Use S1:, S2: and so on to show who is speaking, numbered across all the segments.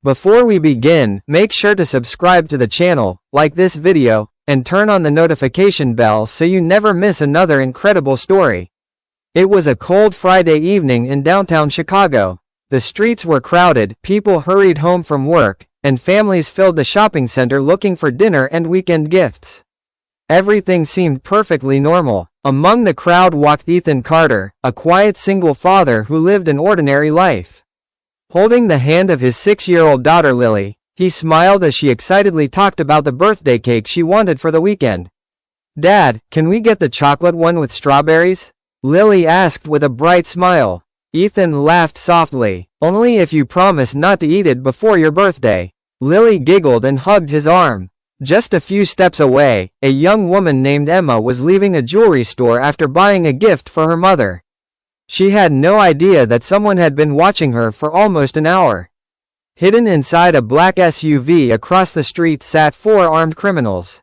S1: Before we begin, make sure to subscribe to the channel, like this video, and turn on the notification bell so you never miss another incredible story. It was a cold Friday evening in downtown Chicago. The streets were crowded, people hurried home from work, and families filled the shopping center looking for dinner and weekend gifts. Everything seemed perfectly normal. Among the crowd walked Ethan Carter, a quiet single father who lived an ordinary life. Holding the hand of his 6-year-old daughter Lily, he smiled as she excitedly talked about the birthday cake she wanted for the weekend. "Dad, can we get the chocolate one with strawberries?" Lily asked with a bright smile. Ethan laughed softly. "Only if you promise not to eat it before your birthday." Lily giggled and hugged his arm. Just a few steps away, a young woman named Emma was leaving a jewelry store after buying a gift for her mother. She had no idea that someone had been watching her for almost an hour. Hidden inside a black SUV across the street sat 4 armed criminals.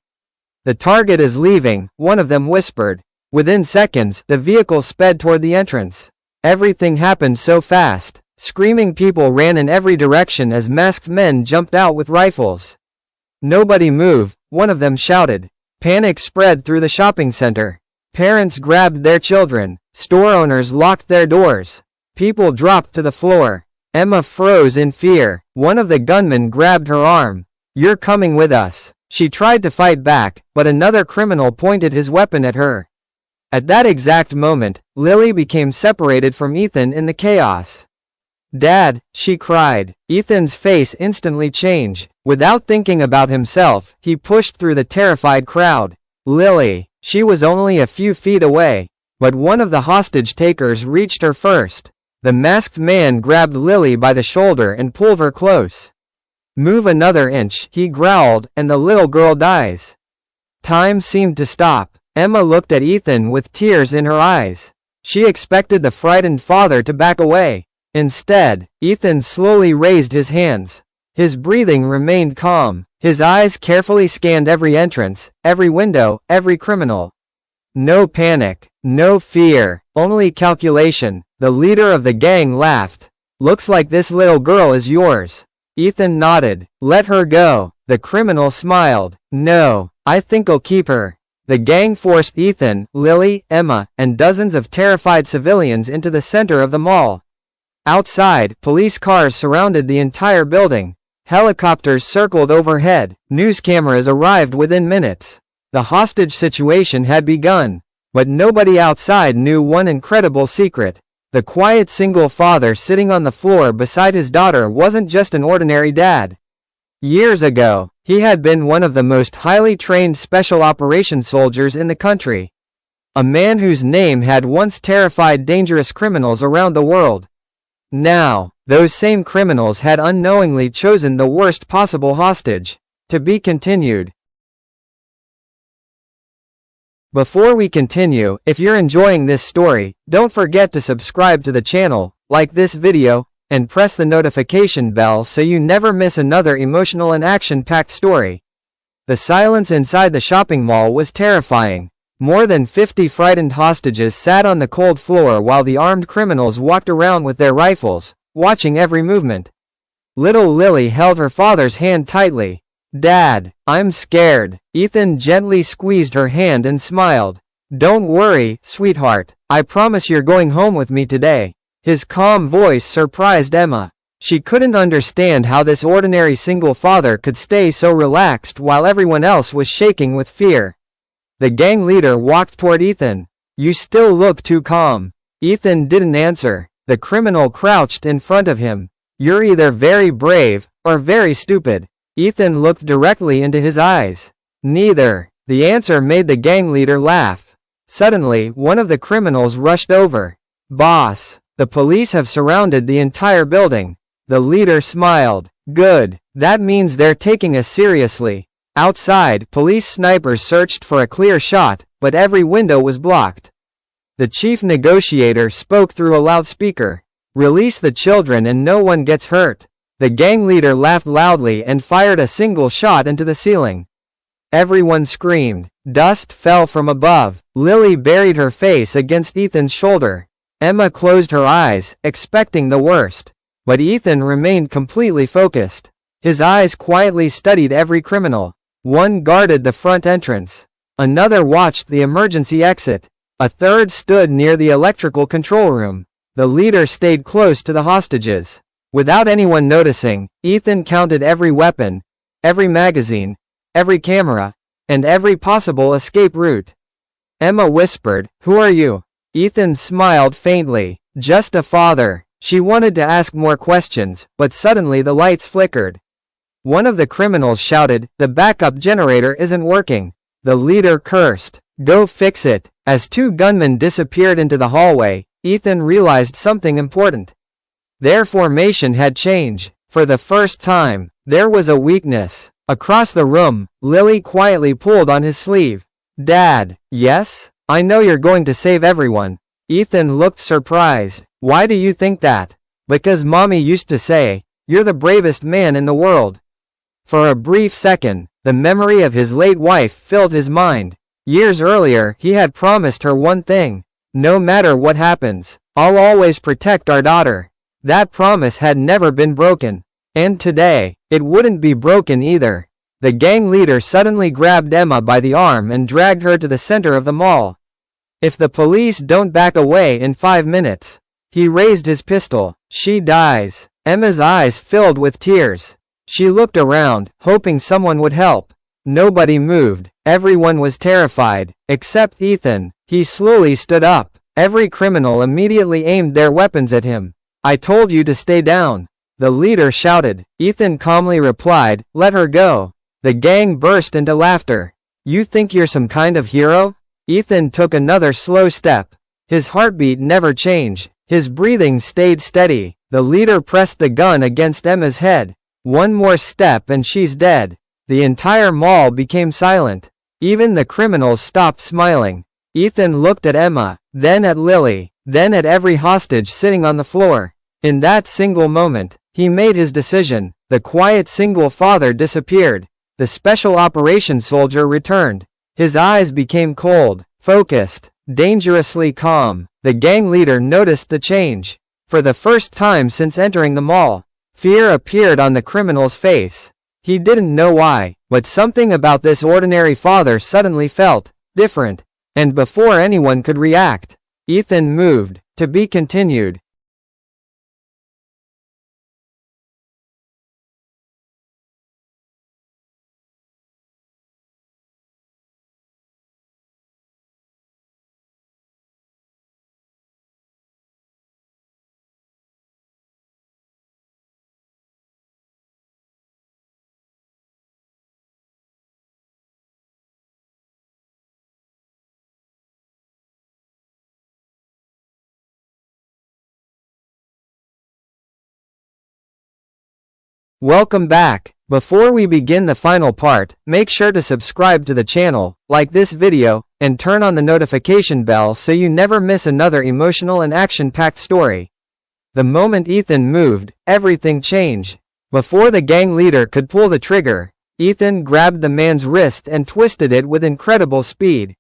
S1: "The target is leaving," one of them whispered. Within seconds, the vehicle sped toward the entrance. Everything happened so fast. Screaming people ran in every direction as masked men jumped out with rifles. "Nobody move," one of them shouted. Panic spread through the shopping center. Parents grabbed their children. Store owners locked their doors. People dropped to the floor. Emma froze in fear. One of the gunmen grabbed her arm. "You're coming with us." She tried to fight back, but another criminal pointed his weapon at her. At that exact moment, Lily became separated from Ethan in the chaos. "Dad," she cried. Ethan's face instantly changed. Without thinking about himself, he pushed through the terrified crowd. Lily. She was only a few feet away, but one of the hostage takers reached her first. The masked man grabbed Lily by the shoulder and pulled her close. "Move another inch," he growled, "and the little girl dies." Time seemed to stop. Emma looked at Ethan with tears in her eyes. She expected the frightened father to back away. Instead, Ethan slowly raised his hands. His breathing remained calm. His eyes carefully scanned every entrance, every window, every criminal. No panic, no fear, only calculation. The leader of the gang laughed. "Looks like this little girl is yours." Ethan nodded. "Let her go." The criminal smiled. "No, I think I'll keep her." The gang forced Ethan, Lily, Emma, and dozens of terrified civilians into the center of the mall. Outside, police cars surrounded the entire building. Helicopters circled overhead. News cameras arrived within minutes. The hostage situation had begun. But nobody outside knew one incredible secret. The quiet single father sitting on the floor beside his daughter wasn't just an ordinary dad. Years ago, he had been one of the most highly trained special operations soldiers in the country. A man whose name had once terrified dangerous criminals around the world. Now, those same criminals had unknowingly chosen the worst possible hostage. To be continued. Before we continue, if you're enjoying this story, don't forget to subscribe to the channel, like this video, and press the notification bell so you never miss another emotional and action-packed story. The silence inside the shopping mall was terrifying. More than 50 frightened hostages sat on the cold floor while the armed criminals walked around with their rifles, watching every movement. Little Lily held her father's hand tightly. "Dad, I'm scared." Ethan gently squeezed her hand and smiled. "Don't worry, sweetheart. I promise you're going home with me today." His calm voice surprised Emma. She couldn't understand how this ordinary single father could stay so relaxed while everyone else was shaking with fear. The gang leader walked toward Ethan. "You still look too calm." Ethan didn't answer. The criminal crouched in front of him. "You're either very brave, or very stupid." Ethan looked directly into his eyes. "Neither." The answer made the gang leader laugh. Suddenly, one of the criminals rushed over. "Boss, the police have surrounded the entire building." The leader smiled. "Good. That means they're taking us seriously." Outside, police snipers searched for a clear shot, but every window was blocked. The chief negotiator spoke through a loudspeaker. "Release the children and no one gets hurt." The gang leader laughed loudly and fired a single shot into the ceiling. Everyone screamed. Dust fell from above. Lily buried her face against Ethan's shoulder. Emma closed her eyes, expecting the worst. But Ethan remained completely focused. His eyes quietly studied every criminal. One guarded the front entrance. Another watched the emergency exit. A third stood near the electrical control room. The leader stayed close to the hostages. Without anyone noticing, Ethan counted every weapon, every magazine, every camera, and every possible escape route. Emma whispered, "Who are you?" Ethan smiled faintly. "Just a father." She wanted to ask more questions, but suddenly the lights flickered. One of the criminals shouted, "The backup generator isn't working." The leader cursed, "Go fix it." As two gunmen disappeared into the hallway, Ethan realized something important. Their formation had changed. For the first time, there was a weakness. Across the room, Lily quietly pulled on his sleeve. "Dad." "Yes? I know you're going to save everyone." Ethan looked surprised. "Why do you think that?" "Because Mommy used to say, you're the bravest man in the world." For a brief second, the memory of his late wife filled his mind. Years earlier, he had promised her one thing. "No matter what happens, I'll always protect our daughter." That promise had never been broken. And today, it wouldn't be broken either. The gang leader suddenly grabbed Emma by the arm and dragged her to the center of the mall. "If the police don't back away in 5 minutes. He raised his pistol. "She dies." Emma's eyes filled with tears. She looked around, hoping someone would help. Nobody moved. Everyone was terrified, except Ethan. He slowly stood up. Every criminal immediately aimed their weapons at him. "I told you to stay down," the leader shouted. Ethan calmly replied, "Let her go." The gang burst into laughter. "You think you're some kind of hero?" Ethan took another slow step. His heartbeat never changed. His breathing stayed steady. The leader pressed the gun against Emma's head. One more step and she's dead. The entire mall became silent. Even the criminals stopped smiling. Ethan looked at Emma, then at Lily, then at every hostage sitting on the floor. In that single moment, he made his decision. The quiet single father disappeared. The special operations soldier returned. His eyes became cold, focused, dangerously calm. The gang leader noticed the change. For the first time since entering the mall, fear appeared on the criminal's face. He didn't know why, but something about this ordinary father suddenly felt different. And before anyone could react, Ethan moved. To be continued. Welcome back. Before we begin the final part, make sure to subscribe to the channel, like this video, and turn on the notification bell so you never miss another emotional and action-packed story. The moment Ethan moved, everything changed. Before the gang leader could pull the trigger, Ethan grabbed the man's wrist and twisted it with incredible speed.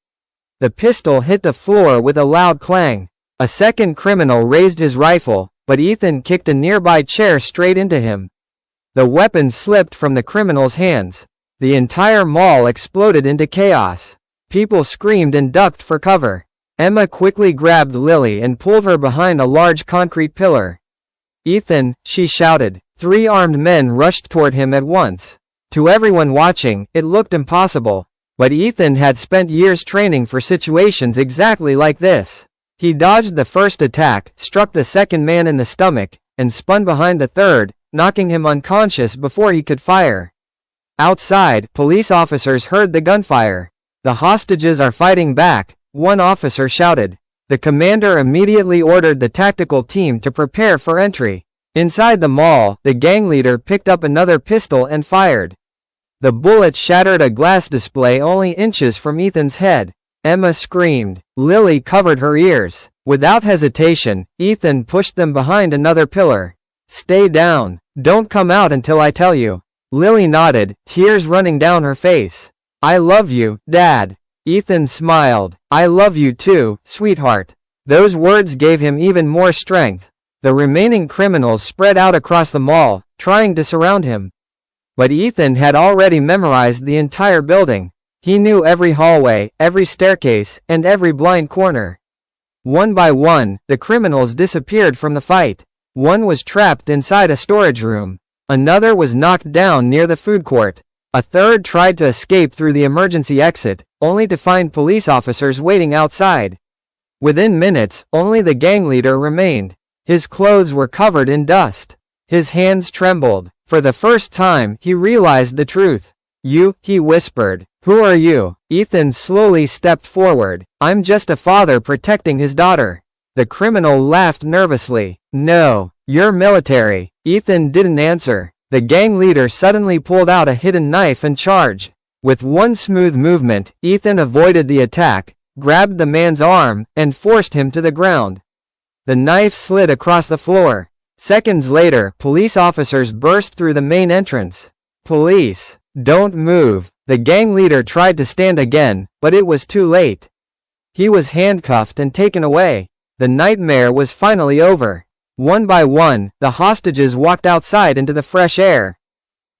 S1: The pistol hit the floor with a loud clang. A second criminal raised his rifle, but Ethan kicked a nearby chair straight into him. The weapon slipped from the criminal's hands. The entire mall exploded into chaos. People screamed and ducked for cover. Emma quickly grabbed Lily and pulled her behind a large concrete pillar. "Ethan," she shouted. 3 armed men rushed toward him at once. To everyone watching, it looked impossible. But Ethan had spent years training for situations exactly like this. He dodged the first attack, struck the second man in the stomach, and spun behind the third, knocking him unconscious before he could fire. Outside, police officers heard the gunfire. "The hostages are fighting back," one officer shouted. The commander immediately ordered the tactical team to prepare for entry. Inside the mall, the gang leader picked up another pistol and fired. The bullet shattered a glass display only inches from Ethan's head. Emma screamed. Lily covered her ears. Without hesitation, Ethan pushed them behind another pillar. "Stay down. Don't come out until I tell you." Lily nodded, tears running down her face. "I love you, Dad." Ethan smiled. "I love you too, sweetheart." Those words gave him even more strength. The remaining criminals spread out across the mall, trying to surround him. But Ethan had already memorized the entire building. He knew every hallway, every staircase, and every blind corner. One by one, the criminals disappeared from the fight. One was trapped inside a storage room. Another was knocked down near the food court. A third tried to escape through the emergency exit, only to find police officers waiting outside. Within minutes, only the gang leader remained. His clothes were covered in dust. His hands trembled. For the first time, he realized the truth. "You," he whispered. "Who are you?" Ethan slowly stepped forward. "I'm just a father protecting his daughter." The criminal laughed nervously. "No, you're military." Ethan didn't answer. The gang leader suddenly pulled out a hidden knife and charged. With one smooth movement, Ethan avoided the attack, grabbed the man's arm, and forced him to the ground. The knife slid across the floor. Seconds later, police officers burst through the main entrance. "Police, don't move." The gang leader tried to stand again, but it was too late. He was handcuffed and taken away. The nightmare was finally over. One by one, the hostages walked outside into the fresh air.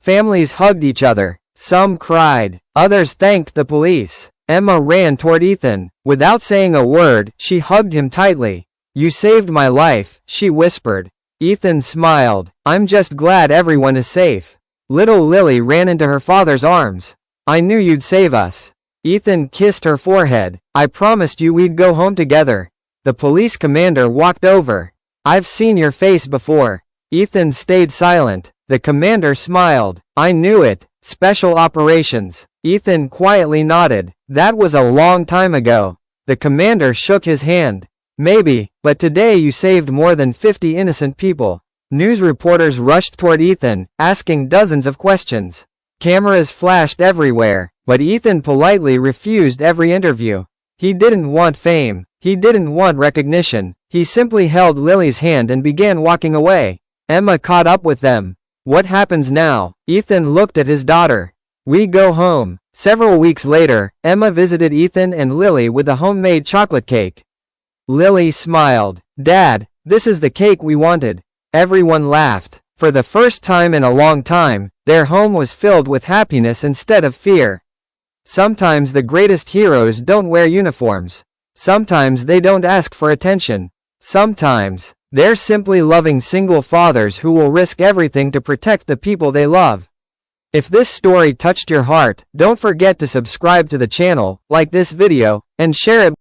S1: Families hugged each other. Some cried. Others thanked the police. Emma ran toward Ethan. Without saying a word, she hugged him tightly. "You saved my life," she whispered. Ethan smiled. "I'm just glad everyone is safe." Little Lily ran into her father's arms. "I knew you'd save us." Ethan kissed her forehead. "I promised you we'd go home together." The police commander walked over. "I've seen your face before." Ethan stayed silent. The commander smiled. "I knew it. Special operations." Ethan quietly nodded. "That was a long time ago." The commander shook his hand. "Maybe, but today you saved more than 50 innocent people." News reporters rushed toward Ethan, asking dozens of questions. Cameras flashed everywhere, but Ethan politely refused every interview. He didn't want fame. He didn't want recognition. He simply held Lily's hand and began walking away. Emma caught up with them. "What happens now?" Ethan looked at his daughter. "We go home." Several weeks later, Emma visited Ethan and Lily with a homemade chocolate cake. Lily smiled. "Dad, this is the cake we wanted." Everyone laughed. For the first time in a long time, their home was filled with happiness instead of fear. Sometimes the greatest heroes don't wear uniforms. Sometimes they don't ask for attention. Sometimes, they're simply loving single fathers who will risk everything to protect the people they love. If this story touched your heart, don't forget to subscribe to the channel, like this video, and share it